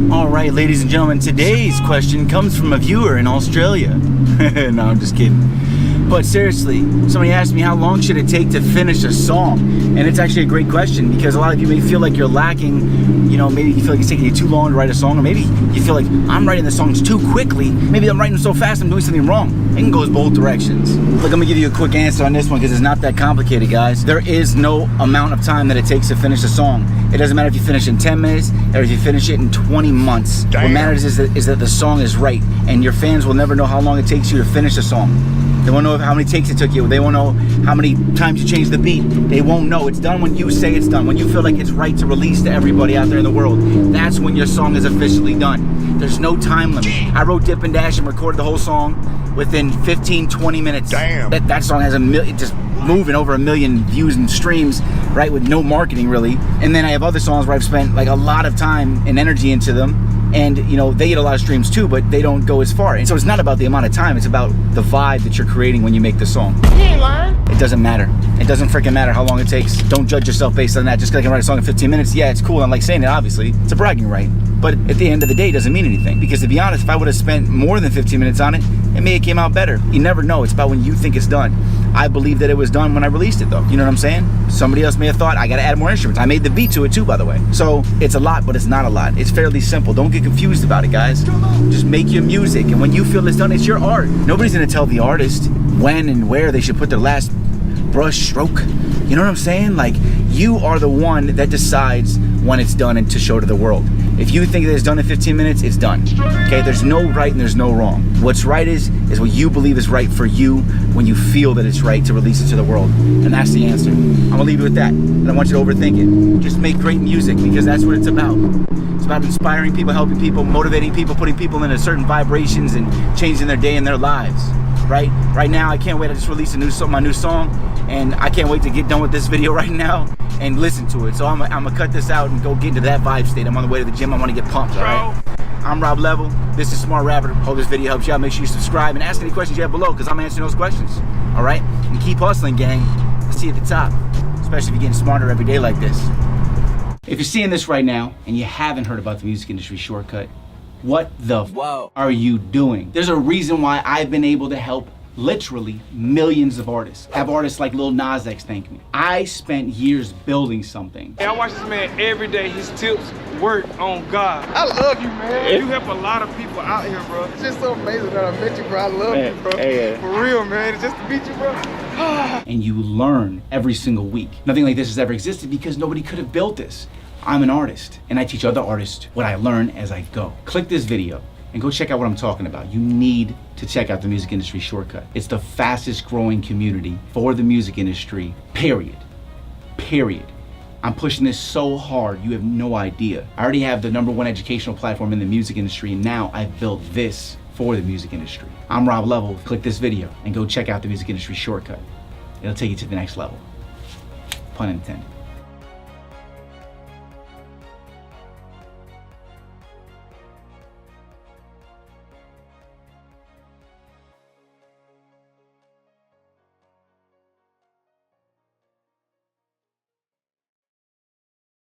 All right, ladies and gentlemen, today's question comes from a viewer in Australia. No, I'm just kidding. But seriously, somebody asked me how long should it take to finish a song? And it's actually a great question because a lot of you may feel like you're lacking, you know, maybe you feel like it's taking you too long to write a song, or maybe you feel like I'm writing the songs too quickly. Maybe I'm writing them so fast I'm doing something wrong. It can go both directions. Look, I'm gonna give you a quick answer on this one because it's not that complicated, guys. There is no amount of time that it takes to finish a song. It doesn't matter if you finish in 10 minutes or if you finish it in 20 months. Damn. What matters is that the song is right, and your fans will never know how long it takes you to finish a song. They won't know how many takes it took you. They won't know how many times you changed the beat. They won't know. It's done when you say it's done, when you feel like it's right to release to everybody out there in the world. That's when your song is officially done. There's no time limit. I wrote Dip and Dash and recorded the whole song within 15, 20 minutes. Damn. That song has just moving over 1 million views and streams, right, with no marketing really. And then I have other songs where I've spent like a lot of time and energy into them, and you know, they get a lot of streams too, but they don't go as far. And so it's not about the amount of time, it's about the vibe that you're creating when you make the song. You ain't lying. It doesn't matter. It doesn't freaking matter how long it takes. Don't judge yourself based on that. Just because I can write a song in 15 minutes, yeah, it's cool. I like saying it, obviously. It's a bragging right. But at the end of the day, it doesn't mean anything. Because to be honest, if I would have spent more than 15 minutes on it, it may have came out better. You never know. It's about when you think it's done. I believe that it was done when I released it, though. You know what I'm saying? Somebody else may have thought, I gotta add more instruments. I made the beat to it too, by the way. So it's a lot, but it's not a lot. It's fairly simple. Don't get confused about it, guys. Just make your music, and when you feel it's done, it's your art. Nobody's gonna tell the artist when and where they should put their last brush stroke. You know what I'm saying? Like, you are the one that decides when it's done and to show to the world. If you think that it's done in 15 minutes, it's done. Okay, there's no right and there's no wrong. What's right is what you believe is right for you when you feel that it's right to release it to the world. And that's the answer. I'm gonna leave you with that. I don't want you to overthink it. Just make great music, because that's what it's about. It's about inspiring people, helping people, motivating people, putting people into certain vibrations and changing their day and their lives. Right now, I can't wait. I just released my new song, and I can't wait to get done with this video right now and listen to it. So I'm gonna cut this out and go get into that vibe state. I'm on the way to the gym. I want to get pumped. All right. I'm Rob Level. This is Smart Rapper. Hope this video helps you out. Make sure you subscribe and ask any questions you have below, because I'm answering those questions. All right. And keep hustling, gang. I'll see you at the top, especially if you're getting smarter every day like this. If you're seeing this right now and you haven't heard about the music industry shortcut, what the are you doing? There's a reason why I've been able to help literally millions of artists. Have artists like Lil Nas X thank me. I spent years building something. I watch this man every day. His tips work on God. I love you, man. You help a lot of people out here, bro. It's just so amazing that I met you, bro. I love you, bro. For real, man. It's just to meet you, bro. And you learn every single week. Nothing like this has ever existed because nobody could have built this. I'm an artist, and I teach other artists what I learn as I go. Click this video and go check out what I'm talking about. You need to check out the Music Industry Shortcut. It's the fastest growing community for the music industry, period. I'm pushing this so hard, you have no idea. I already have the #1 educational platform in the music industry, and now I've built this for the music industry. I'm Rob Level. Click this video and go check out the Music Industry Shortcut. It'll take you to the next level. Pun intended.